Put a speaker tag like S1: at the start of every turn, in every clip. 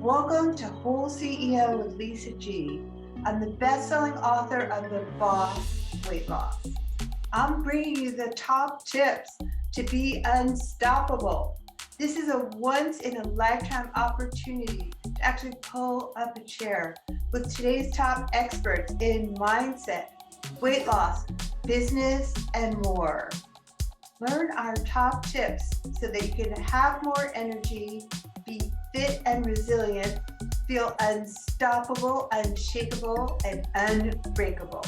S1: Welcome to WholeCEO with Lisa G. I'm the best-selling author of The Boss Weight Loss. I'm bringing you the top tips to be unstoppable. This is a once-in-a-lifetime opportunity to actually pull up a chair with today's top experts in mindset, weight loss, business, and more. Learn our top tips so that you can have more energy, be fit and resilient, feel unstoppable, unshakable, and unbreakable.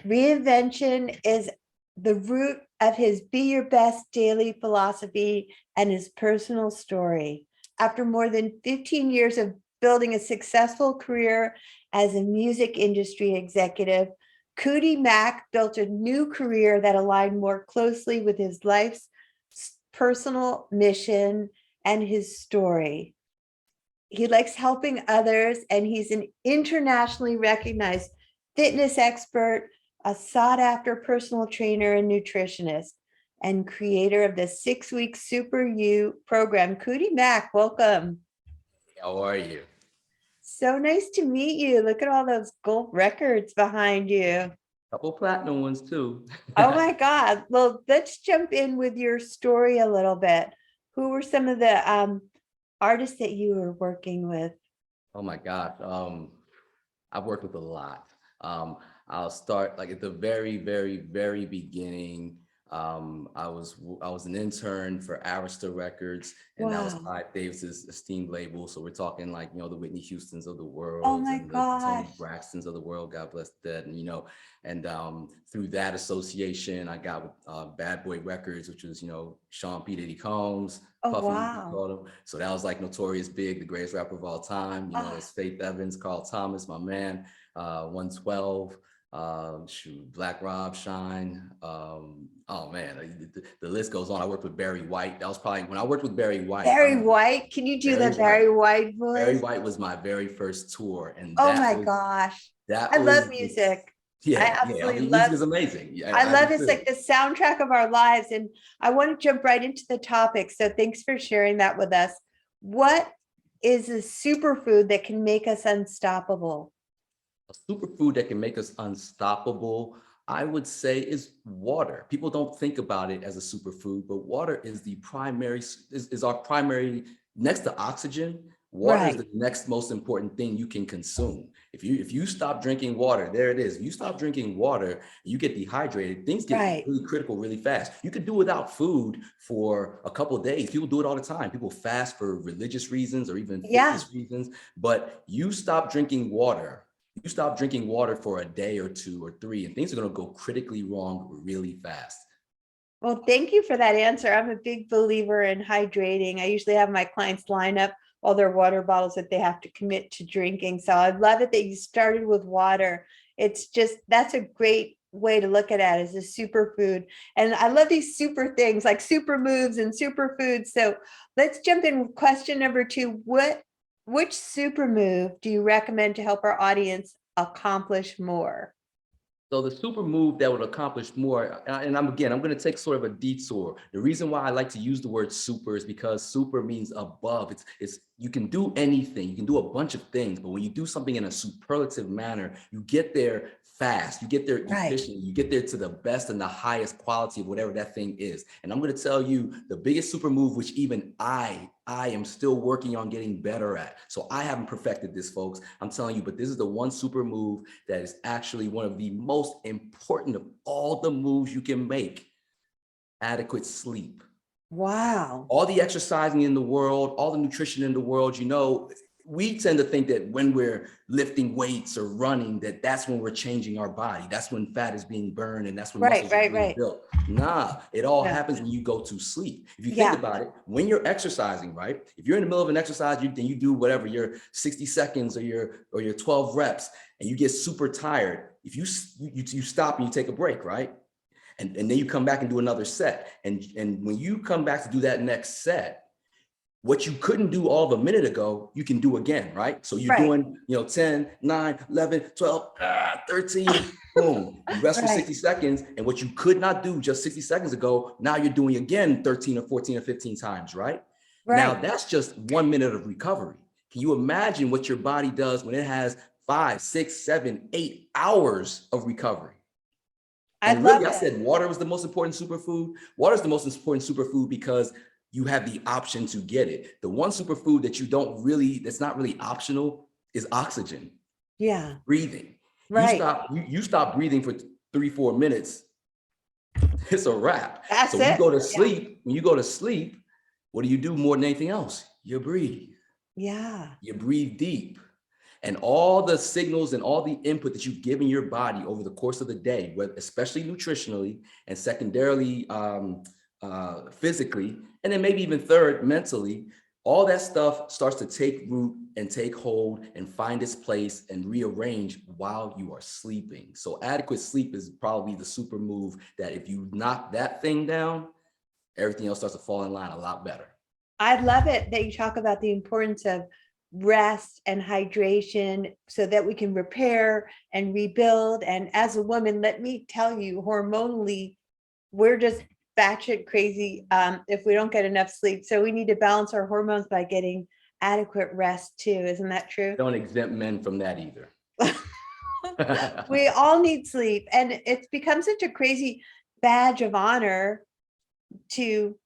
S1: Reinvention is the root of his Be Your Best daily philosophy and his personal story. After more than 15 years of building a successful career as a music industry executive, Kuti Mack built a new career that aligned more closely with his life's personal mission and his story. He likes helping others, and he's an internationally recognized fitness expert, a sought-after personal trainer and nutritionist, and creator of the 6-week Super You program. Kuti Mack, welcome.
S2: How are you?
S1: So nice to meet you. Look at all those gold records behind you.
S2: Couple platinum ones too.
S1: Oh my God. Well, let's jump in with your story a little bit. Who were some of the artists that you were working with?
S2: Oh my gosh. I've worked with a lot. I'll start like at the very, very, very beginning. I was an intern for Arista Records, and that was Clive Davis's esteemed label. So we're talking like, the Whitney Houstons of the world, and the Tony Braxtons of the world, God bless the dead, and through that association, I got with Bad Boy Records, which was, Sean P. Diddy Combs, Puffy, so that was like Notorious Big, the greatest rapper of all time. It's Faith Evans, Carl Thomas, my man, 112. Black Rob, Shine. Oh man, the list goes on. I worked with Barry White. That was probably when I worked with Barry White.
S1: Barry White, can you do the Barry White voice?
S2: Barry White was my very first tour, and
S1: oh my gosh, I love music.
S2: Yeah, I mean, music is amazing.
S1: I love it's like the soundtrack of our lives, and I want to jump right into the topic. So thanks for sharing that with us. What is a superfood that can make us unstoppable?
S2: A superfood that can make us unstoppable, I would say, is water. People don't think about it as a superfood, but water is the primary, is our primary, next to oxygen. Water is the next most important thing you can consume. If you stop drinking water, there it is. If you stop drinking water, you get dehydrated, things get really critical really fast. You could do without food for a couple of days. People do it all the time. People fast for religious reasons or even fitness reasons, but you stop drinking water. You stop drinking water for a day or 2 or 3, and things are going to go critically wrong really fast.
S1: Well, thank you for that answer. I'm a big believer in hydrating. I usually have my clients line up all their water bottles that they have to commit to drinking. So I love it that you started with water. It's just, that's a great way to look at it as a superfood. And I love these super things like super moves and superfoods. So let's jump in with question number 2. Which super move do you recommend to help our audience accomplish more?
S2: So the super move that would accomplish more, and I'm going to take sort of a detour. The reason why I like to use the word super is because super means above. It's you can do anything, you can do a bunch of things, but when you do something in a superlative manner, you get there fast, you get there efficiently, you get there to the best and the highest quality of whatever that thing is. And I'm going to tell you the biggest super move, which even I am still working on getting better at. So I haven't perfected this, folks. I'm telling you, but this is the one super move that is actually one of the most important of all the moves you can make. Adequate sleep.
S1: Wow.
S2: All the exercising in the world, all the nutrition in the world, we tend to think that when we're lifting weights or running, that's when we're changing our body. That's when fat is being burned, and that's when muscles are being built. Nah, it all happens when you go to sleep. If you think about it, when you're exercising, right? If you're in the middle of an exercise, then you do whatever, your 60 seconds or your 12 reps, and you get super tired. If you stop and you take a break, right? And then you come back and do another set. And when you come back to do that next set, What you couldn't do all of a minute ago, you can do again, right? So you're
S1: Right.
S2: doing, 10, 9, 11, 12, 13, boom. You rest for
S1: Right.
S2: 60 seconds. And what you could not do just 60 seconds ago, now you're doing again 13 or 14 or 15 times, right? Now
S1: Right.
S2: that's just 1 minute of recovery. Can you imagine what your body does when it has 5, 6, 7, 8 hours of recovery?
S1: I
S2: And really,
S1: love
S2: I
S1: it.
S2: said water was the most important superfood. Water is the most important superfood because you have the option to get it. The one superfood that that's not really optional is oxygen,
S1: Yeah.
S2: breathing.
S1: Right.
S2: You stop breathing for 3, 4 minutes, it's a wrap.
S1: That's
S2: So when you
S1: it.
S2: go to
S1: Yeah.
S2: sleep, what do you do more than anything else? You breathe.
S1: Yeah.
S2: You breathe deep. And all the signals and all the input that you've given your body over the course of the day, especially nutritionally and secondarily physically, and then maybe even third mentally, all that stuff starts to take root and take hold and find its place and rearrange while you are sleeping. So adequate sleep is probably the super move that if you knock that thing down, everything else starts to fall in line a lot better.
S1: I love it that you talk about the importance of rest and hydration so that we can repair and rebuild. And as a woman, let me tell you, hormonally, we're just batshit crazy if we don't get enough sleep. So we need to balance our hormones by getting adequate rest too. Isn't that true?
S2: Don't exempt men from that either.
S1: We all need sleep. And it's become such a crazy badge of honor to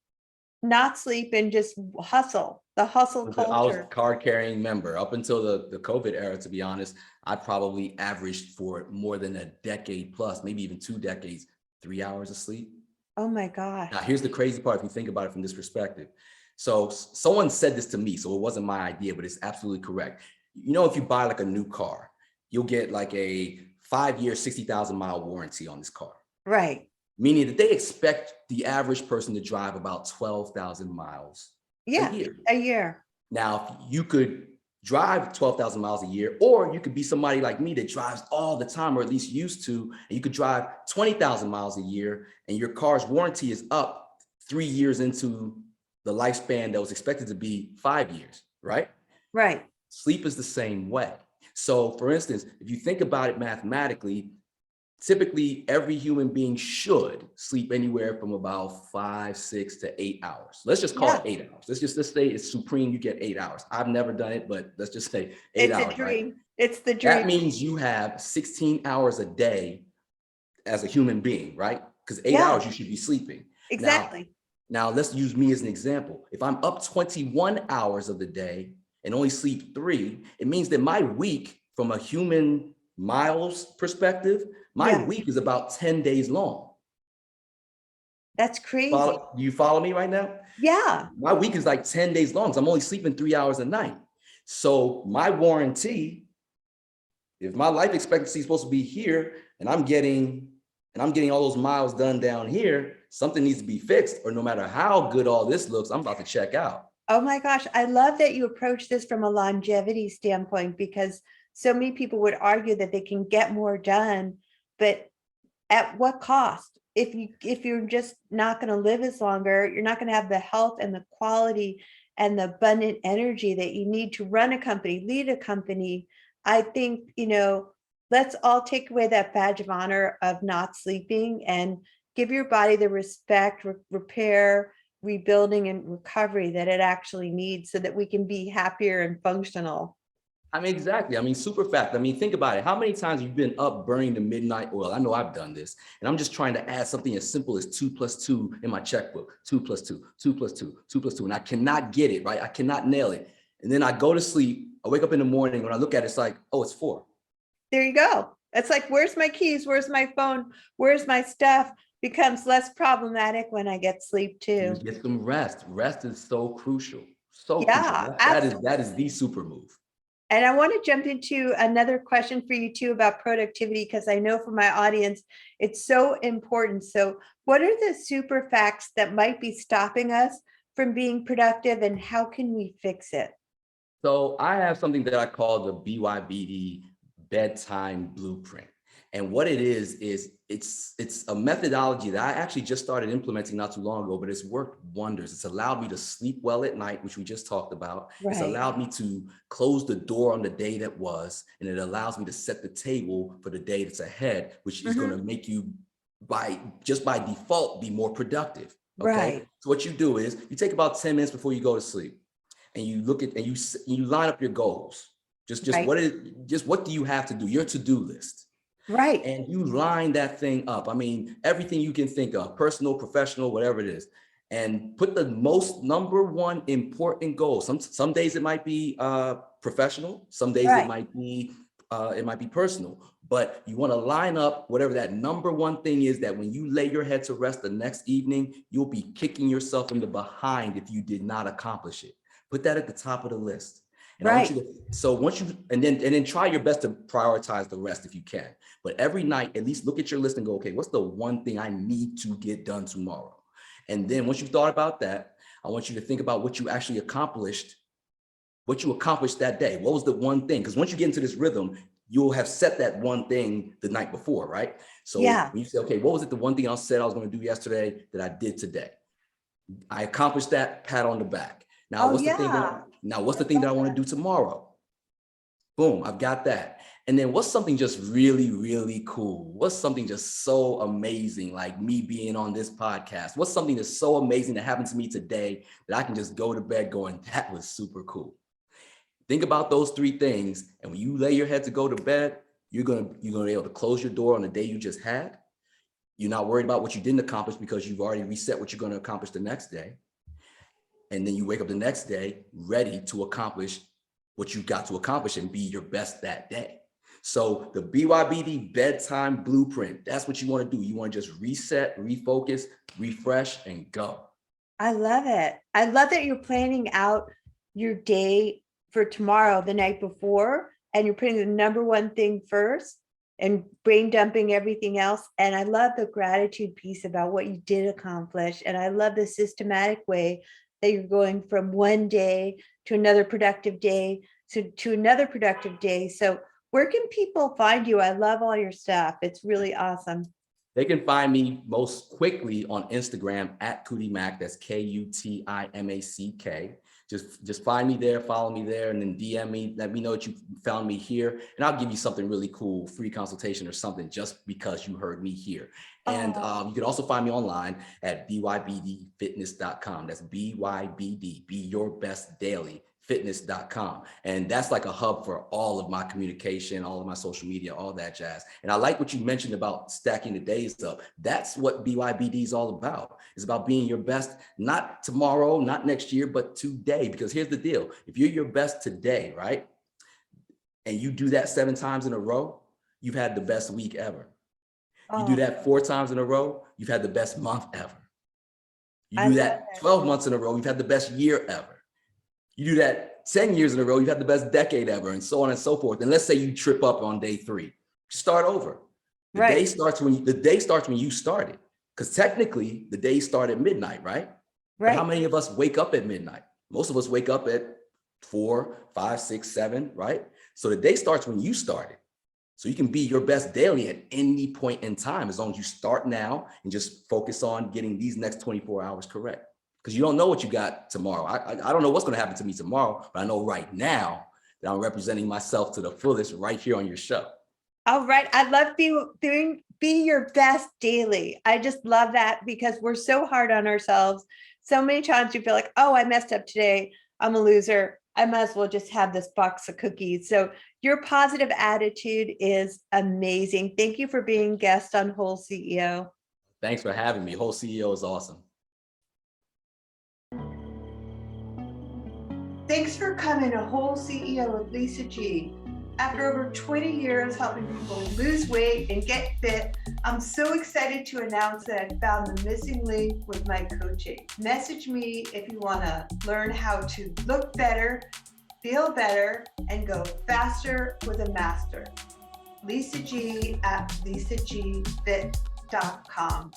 S1: not sleep and just hustle, the hustle
S2: I was
S1: culture.
S2: a card carrying member up until the COVID era, to be honest. I probably averaged for more than a decade plus, maybe even 2 decades, 3 hours of sleep.
S1: Oh my gosh.
S2: Now, here's the crazy part if you think about it from this perspective. So someone said this to me, so it wasn't my idea, but it's absolutely correct. If you buy like a new car, you'll get like a 5-year, 60,000-mile warranty on this car.
S1: Right.
S2: Meaning that they expect the average person to drive about 12,000 miles
S1: Yeah,
S2: a year.
S1: a year.
S2: Now, you could drive 12,000 miles a year, or you could be somebody like me that drives all the time, or at least used to, and you could drive 20,000 miles a year, and your car's warranty is up 3 years into the lifespan that was expected to be 5 years, right?
S1: Right.
S2: Sleep is the same way. So, for instance, if you think about it mathematically, typically every human being should sleep anywhere from about 5, 6 to 8 hours. Let's just call it 8 hours. Let's say it's supreme, you get 8 hours. I've never done it, but let's just say 8
S1: It's
S2: hours.
S1: a dream.
S2: Right?
S1: It's the dream.
S2: That means you have 16 hours a day as a human being, right? Because 8 hours you should be sleeping.
S1: Exactly.
S2: Now let's use me as an example. If I'm up 21 hours of the day and only sleep 3, it means that my week from a human miles perspective, my week is about 10 days long.
S1: That's crazy.
S2: Do you follow me right now?
S1: Yeah.
S2: My week is like 10 days long. So I'm only sleeping 3 hours a night. So my warranty, if my life expectancy is supposed to be here and I'm getting all those miles done down here, something needs to be fixed, or no matter how good all this looks, I'm about to check out.
S1: Oh my gosh. I love that you approach this from a longevity standpoint, because so many people would argue that they can get more done, but at what cost? If you're just not going to live as longer, you're not going to have the health and the quality and the abundant energy that you need to run a company, lead a company. I think, let's all take away that badge of honor of not sleeping and give your body the respect, repair, rebuilding, and recovery that it actually needs so that we can be happier and functional.
S2: Exactly. Super fact. Think about it. How many times have you been up burning the midnight oil? I know I've done this, and I'm just trying to add something as simple as 2 + 2 in my checkbook. 2 + 2, 2 + 2, 2 + 2, and I cannot get it right. I cannot nail it, and then I go to sleep. I wake up in the morning. When I look at it, it's like, oh, it's 4.
S1: There you go. It's like, where's my keys? Where's my phone? Where's my stuff? Becomes less problematic when I get sleep too.
S2: You get some rest. Rest is so crucial. So
S1: Yeah,
S2: crucial. That is the super move.
S1: And I want to jump into another question for you too about productivity, because I know for my audience, it's so important. So what are the super facts that might be stopping us from being productive, and how can we fix it?
S2: So I have something that I call the BYBD Bedtime Blueprint. And what it is it's a methodology that I actually just started implementing not too long ago, but it's worked wonders. It's allowed me to sleep well at night, which we just talked about. It's
S1: Right.
S2: allowed me to close the door on the day that was, and it allows me to set the table for the day that's ahead, which is going to make you by default be more productive. Okay.
S1: Right.
S2: So what you do is you take about 10 minutes before you go to sleep, and you look at and you line up your goals. Just
S1: Right.
S2: what do you have to do? Your to-do list.
S1: Right.
S2: And you line that thing up. I mean, everything you can think of, personal, professional, whatever it is, and put the most number one important goal. Some days it might be professional. Some days
S1: Right.
S2: it might be personal. But you want to line up whatever that number one thing is, that when you lay your head to rest the next evening, you'll be kicking yourself in the behind if you did not accomplish it. Put that at the top of the list. And I want you to, so once you, and then try your best to prioritize the rest if you can. But every night, at least look at your list and go, okay, what's the one thing I need to get done tomorrow? And then once you've thought about that, I want you to think about what you actually accomplished, that day. What was the one thing? Because once you get into this rhythm, you'll have set that one thing the night before, right? So when you say, okay, what was it, the one thing I said I was going to do yesterday that I did today? I accomplished that, pat on the back. Now, what's the thing that I want to do tomorrow? Boom, I've got that. And then what's something just really, really cool? What's something just so amazing, like me being on this podcast? What's something that's so amazing that happened to me today that I can just go to bed going, that was super cool? Think about those three things. And when you lay your head to go to bed, you're gonna be able to close your door on the day you just had. You're not worried about what you didn't accomplish because you've already reset what you're going to accomplish the next day. And then you wake up the next day ready to accomplish what you've got to accomplish and be your best that day. So the BYBD Bedtime Blueprint, that's what you want to do. You want to just reset, refocus, refresh, and go.
S1: I love it. I love that you're planning out your day for tomorrow the night before, and you're putting the number one thing first and brain dumping everything else. And I love the gratitude piece about what you did accomplish. And I love the systematic way that you're going from one day to another productive day to another productive day. So where can people find you? I love all your stuff. It's really awesome.
S2: They can find me most quickly on Instagram at KUTImack. That's KUTImack. Just find me there, follow me there, and then DM me. Let me know that you found me here, and I'll give you something really cool, free consultation or something, just because you heard me here. And you can also find me online at bybdfitness.com. That's BYBD, Be Your Best Daily. Fitness.com. And that's like a hub for all of my communication, all of my social media, all that jazz. And I like what you mentioned about stacking the days up. That's what BYBD is all about. It's about being your best, not tomorrow, not next year, but today. Because here's the deal. If you're your best today, right? And you do that 7 times in a row, you've had the best week ever. You do that 4 times in a row, you've had the best month ever. You do that 12 months in a row, you've had the best year ever. You do that 10 years in a row, you've had the best decade ever, and so on and so forth. And let's say you trip up on day 3, start over. The day starts when you started, because technically the day start at midnight, right? But how many of us wake up at midnight? Most of us wake up at 4, 5, 6, 7, right? So the day starts when you started. So you can be your best daily at any point in time, as long as you start now and just focus on getting these next 24 hours correct. Because you don't know what you got tomorrow. I don't know what's going to happen to me tomorrow, but I know right now that I'm representing myself to the fullest right here on your show.
S1: All right. I love be your best daily. I just love that, because we're so hard on ourselves. So many times you feel like, oh, I messed up today. I'm a loser. I might as well just have this box of cookies. So your positive attitude is amazing. Thank you for being guest on WholeCEO.
S2: Thanks for having me. WholeCEO is awesome.
S1: Thanks for coming to WholeCEO with Lisa G. After over 20 years helping people lose weight and get fit, I'm so excited to announce that I found the missing link with my coaching. Message me if you want to learn how to look better, feel better, and go faster with a master. Lisa G at lisagfit.com.